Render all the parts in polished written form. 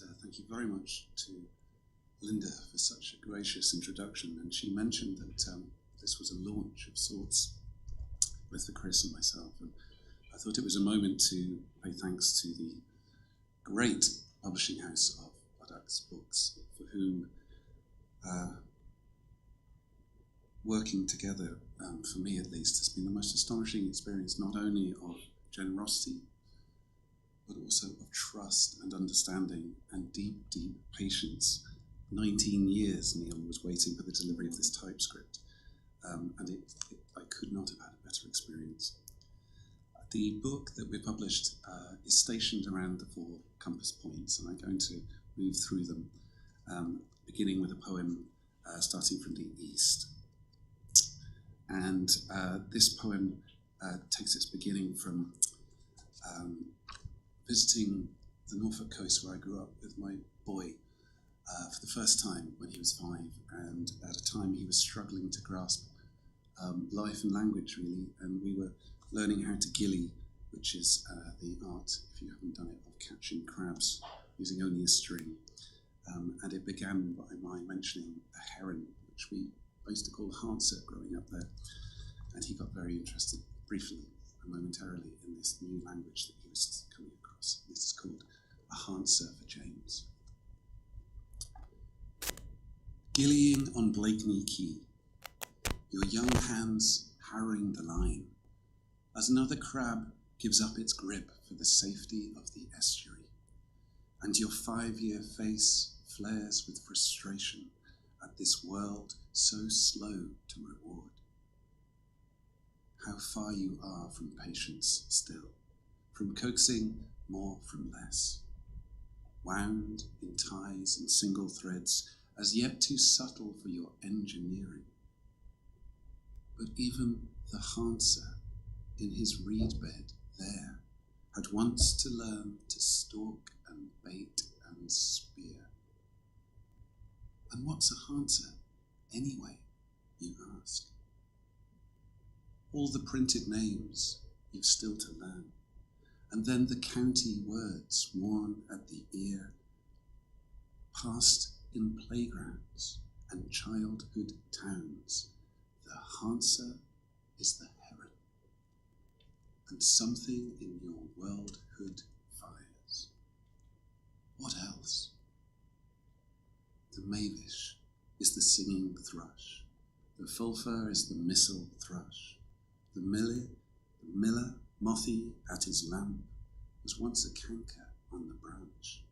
and thank you very much to Linda for such a gracious introduction. And she mentioned that this was a launch of sorts, both for Chris and myself. And I thought it was a moment to pay thanks to the great publishing house of Bloodaxe Books, for whom working together, for me at least, has been the most astonishing experience, not only of generosity, but also of trust and understanding and deep, deep patience. 19 years Neil was waiting for the delivery of this typescript, and I could not have had a better experience. The book that we published is stationed around the 4 compass points, and I'm going to move through them, beginning with a poem starting from the east. And this poem takes its beginning from visiting the Norfolk coast where I grew up with my boy for the first time when he was 5, and at a time he was struggling to grasp life and language, really, and we were learning how to gilly, which is the art, if you haven't done it, of catching crabs using only a string. And it began by my mentioning a heron, which we used to call Harnser growing up there, and he got very interested briefly and momentarily in this new language that he was coming across. This is called a Harnser for James. Gillying on Blakeney Quay, your young hands harrowing the line, as another crab gives up its grip for the safety of the estuary, and your 5-year face flares with frustration at this world so slow to reward. How far you are from patience still, from coaxing more from less, wound in ties and single threads, as yet too subtle for your engineering. But even the Harnser in his reed bed there had once to learn to stalk and bait and spear. And what's a Harnser anyway, you ask? All the printed names you've still to learn, and then the county words worn at the ear, passed in playgrounds and childhood towns. The Harnser is the heron, and something in your worldhood fires. What else? The mavish is the singing thrush, the fulfur is the missile thrush, the miller, mothy at his lamp, was once a canker on the branch.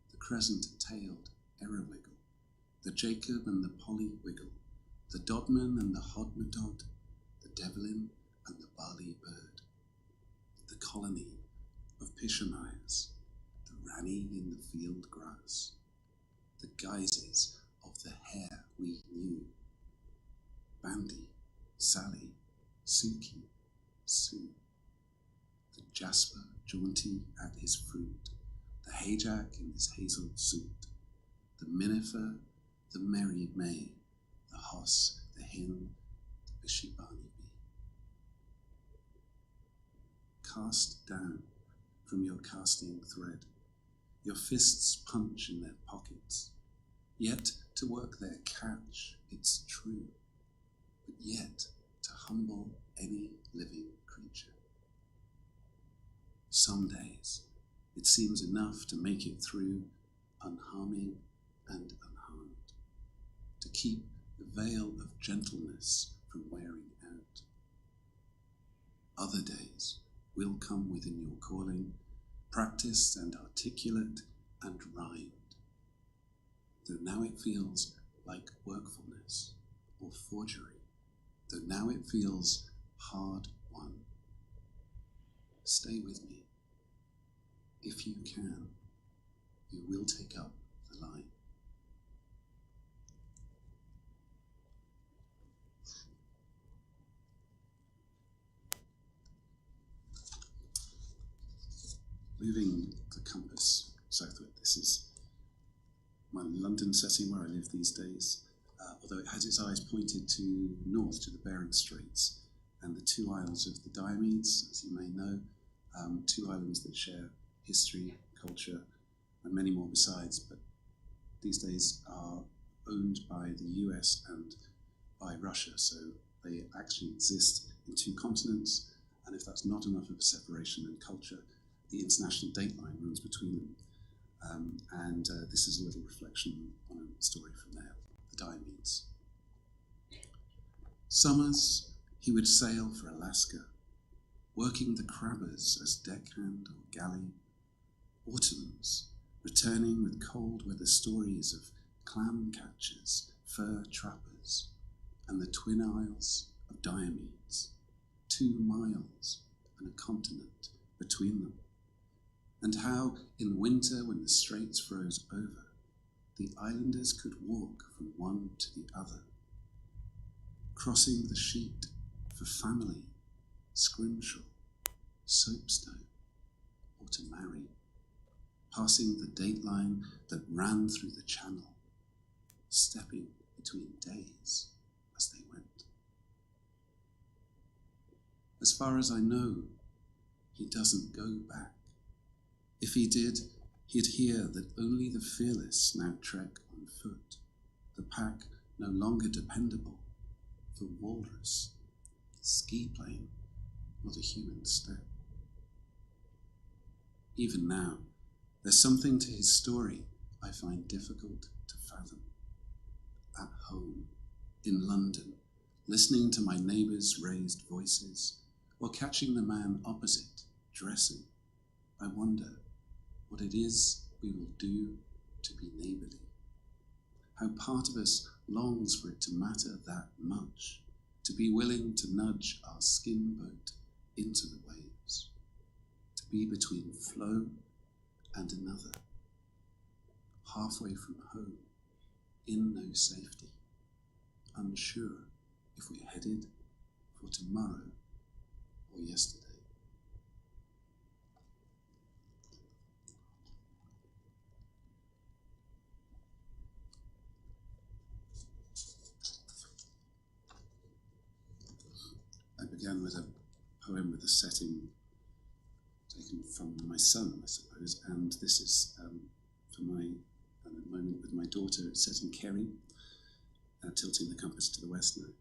The crescent-tailed erowiggle, the Jacob and the pollywiggle, the dodman and the hodmedod, the devlin and the barley bird, the colony of Pishonias, the ranny in the field grass, the guises of the hare we knew, Bandy, Sally, Suki, Sue, the jasper jaunty at his fruit, the hayjack in his hazel suit, the minifer, the merry may, the hoss, the hin, the bishy barney bee. Cast down from your casting thread, your fists punch in their pockets, yet to work their catch, it's true, but yet to humble any living creature. Some days it seems enough to make it through, unharming and unharmed, to keep the veil of gentleness from wearing out. Other days will come within your calling, practiced and articulate and rhymed, though now it feels like workfulness or forgery, though now it feels hard won. Stay with me. If you can, you will take up the line. Moving the compass southward, this is my London setting where I live these days, although it has its eyes pointed to north to the Bering Straits and the 2 isles of the Diomedes, as you may know, 2 islands that share history, culture, and many more besides, but these days are owned by the US and by Russia, so they actually exist in two continents, and if that's not enough of a separation in culture, the international date line runs between them. And this is a little reflection on a story from there, the Diomedes. Summers, he would sail for Alaska, working the crabbers as deckhand or galley. Autumns, returning with cold weather stories of clam catchers, fur trappers, and the twin isles of Diomedes, 2 miles and a continent between them. And how, in winter when the straits froze over, the islanders could walk from one to the other, crossing the sheet for family, scrimshaw, soapstone, or to marry, passing the date line that ran through the channel, stepping between days as they went. As far as I know, he doesn't go back. If he did, he'd hear that only the fearless now trek on foot, the pack no longer dependable for walrus, ski plane, or the human step. Even now, there's something to his story I find difficult to fathom. At home, in London, listening to my neighbours' raised voices, or catching the man opposite dressing, I wonder what it is we will do to be neighbourly. How part of us longs for it to matter that much, to be willing to nudge our skin boat into the waves, to be between flow and another, halfway from home, in no safety, unsure if we're headed for tomorrow or yesterday. I began with a poem with a setting taken from my son, I suppose, and this is for my moment with my daughter. It's set in Kerry, tilting the compass to the west now.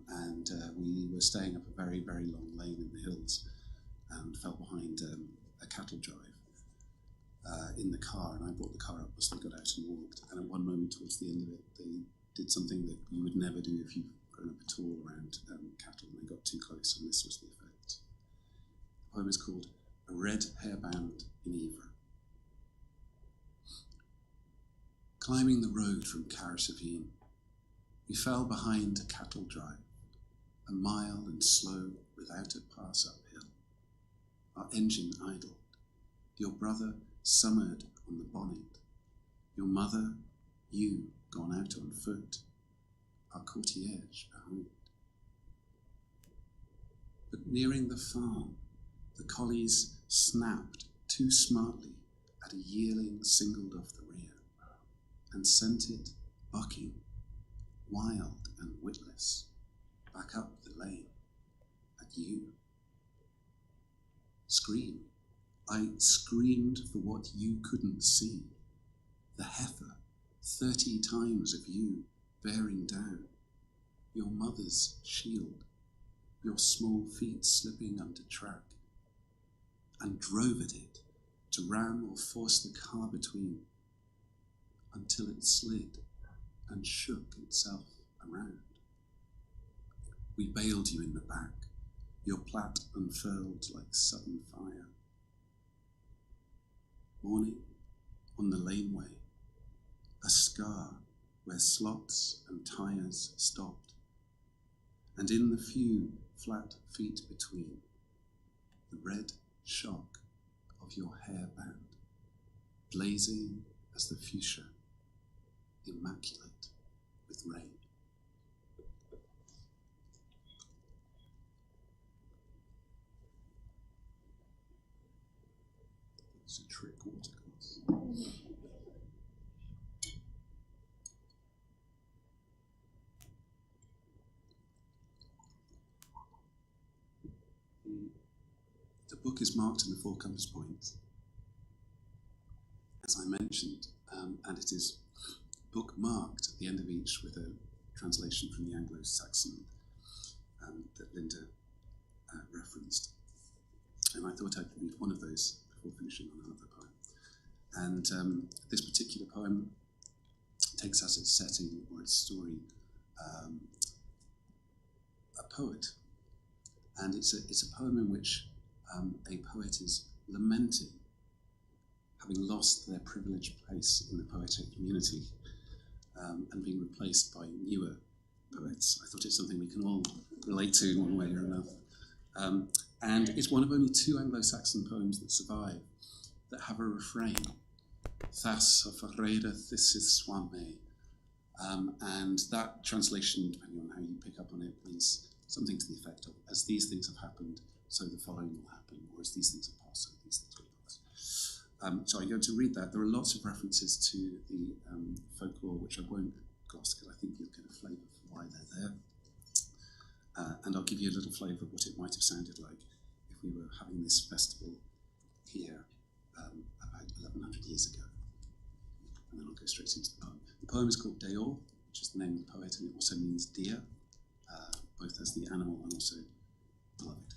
And we were staying up a very, very long lane in the hills and fell behind a cattle drive in the car, and I brought the car up as they got out and walked. And at one moment towards the end of it, they did something that you would never do if you've grown up at all around cattle, and they got too close, and this was the effect. The poem is called A Red Hairband in Iveragh. Climbing the road from Carrisavine, we fell behind a cattle drive, a mile and slow without a pass uphill. Our engine idled, your brother summered on the bonnet, your mother, you gone out on foot, our courtiers behind. But nearing the farm, the collies snapped too smartly at a yearling singled off the rear, and sent it bucking, wild and witless, back up the lane at you. Scream. I screamed for what you couldn't see. The heifer, 30 times of you bearing down, your mother's shield, your small feet slipping under track, and drove at it to ram or force the car between, until it slid and shook itself around. We bailed you in the back, your plait unfurled like sudden fire. Morning, on the laneway, a scar where slots and tyres stopped, and in the few flat feet between, the red shock of your hairband, blazing as the fuchsia, immaculate with rain. It's a trick watercolor. The book is marked in the 4 compass points, as I mentioned, and it is bookmarked at the end of each with a translation from the Anglo-Saxon that Linda referenced. And I thought I'd read one of those before finishing on another poem. And this particular poem takes as its setting or its story a poet. And it's a poem in which a poet is lamenting having lost their privileged place in the poetic community and being replaced by newer poets. I thought it's something we can all relate to in one way or another. And it's one of only two Anglo-Saxon poems that survive that have a refrain. Thas of Areda Thisis Swame. And that translation, depending on how you pick up on it, means something to the effect of, as these things have happened, so the following will happen, or as these things have passed, so these things will pass. So I'm going to read that. There are lots of references to the folklore, which I won't gloss, because I think you'll get a flavour for why they're there. And I'll give you a little flavour of what it might have sounded like if we were having this festival here about 1100 years ago. And then I'll go straight into the poem. The poem is called Deor, which is the name of the poet, and it also means deer, both as the animal and also beloved.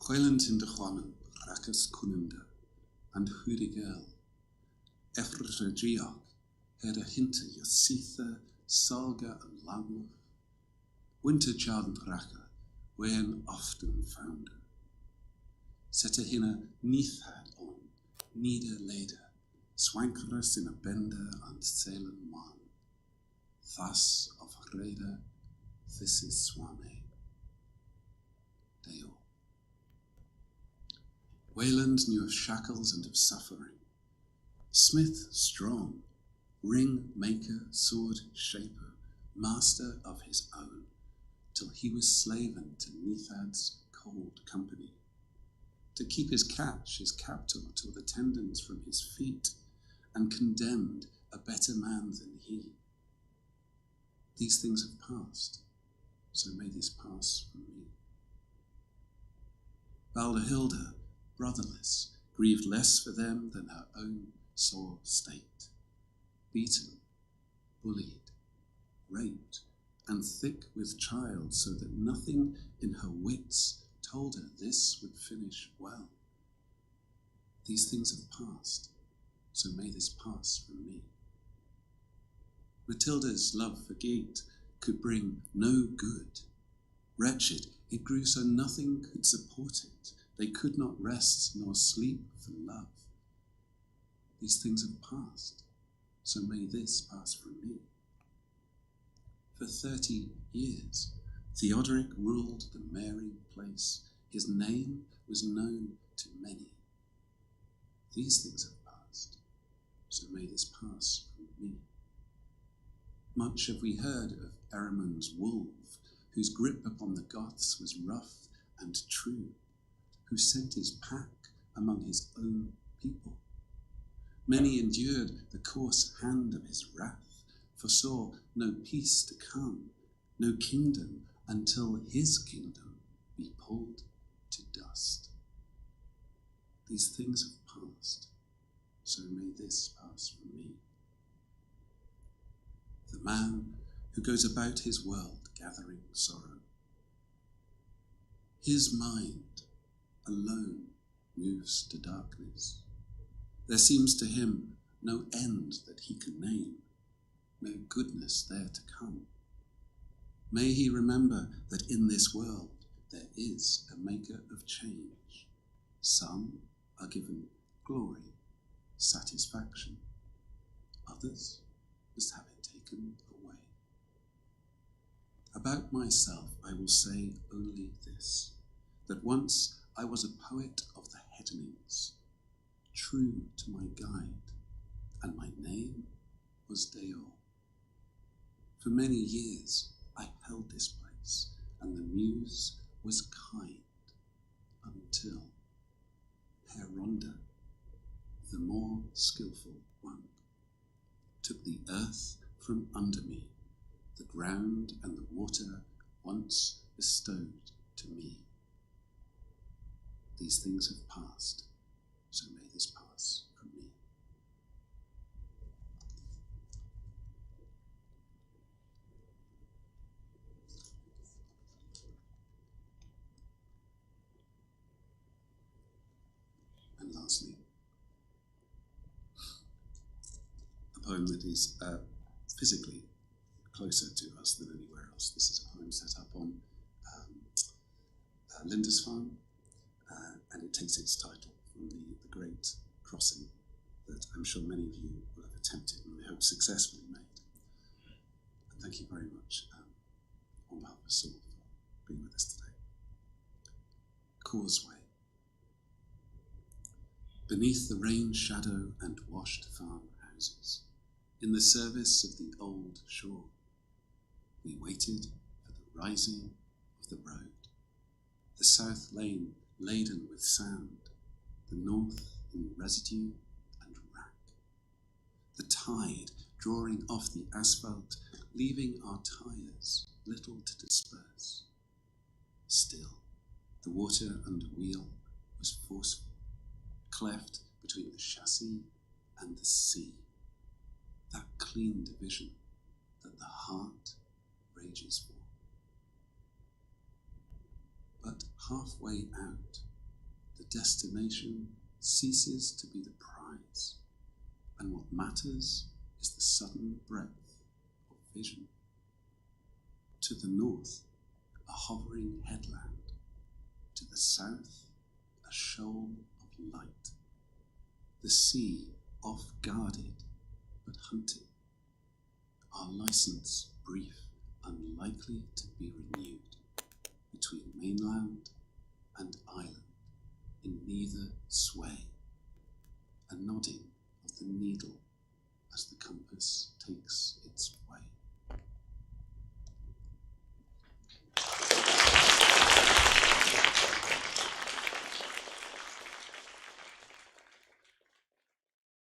Chwelent in de chwamen, rakas kunenda, and hudigel, efredriach, hera hinta yasitha, salga and langmuf, winter chardent raka, wen often founder. Sette hinna neathad on, neder leder, swankeres in a bender and selen man. Thus of reda, this is swame. Deor. Wayland knew of shackles and of suffering. Smith strong, ring maker, sword shaper, master of his own, till he was slaven to Neathad's cold company. To keep his catch, his captor tore the tendons from his feet, and condemned a better man than he. These things have passed, so may this pass from me. Baldahilda, brotherless, grieved less for them than her own sore state. Beaten, bullied, raped, and thick with child, so that nothing in her wits told her this would finish well. These things have passed, so may this pass from me. Matilda's love for Geet could bring no good. Wretched, it grew so nothing could support it. They could not rest nor sleep for love. These things have passed, so may this pass from me. For 30 years, Theodoric ruled the Mary place. His name was known to many. These things have passed, so may this pass from me. Much have we heard of Erimund's wolf, whose grip upon the Goths was rough and true, who sent his pack among his own people. Many endured the coarse hand of his wrath, foresaw no peace to come, no kingdom, until his kingdom be pulled to dust. These things have passed, so may this pass from me. The man who goes about his world gathering sorrow. His mind alone moves to darkness. There seems to him no end that he can name, no goodness there to come. May he remember that in this world there is a maker of change. Some are given glory, satisfaction. Others must have it taken away. About myself I will say only this, that once I was a poet of the headings, true to my guide, and my name was Deor. For many years I held this place, and the muse was kind, until Heronda, the more skillful one, took the earth from under me, the ground and the water once bestowed to me. These things have passed, so may this pass from me. And lastly, a poem that is physically closer to us than anywhere else. This is a poem set up on Lindisfarne, and it takes its title from the great crossing that I'm sure many of you will have attempted and I hope successfully made. And thank you very much on behalf of us all for being with us today. Causeway. Beneath the rain shadow and washed farmhouses, in the service of the old shore, we waited for the rising of the road. The south lane laden with sand, the north in residue and wrack. The tide drawing off the asphalt, leaving our tyres little to disperse. Still, the water under wheel was forceful, cleft between the chassis and the sea. That clean division that the heart rages for. But halfway out, the destination ceases to be the prize, and what matters is the sudden breadth of vision. To the north, a hovering headland. To the south, a shoal of light. The sea off-guarded, but hunting. Our license brief, unlikely to be renewed. Between mainland and island, in neither sway, a nodding of the needle as the compass takes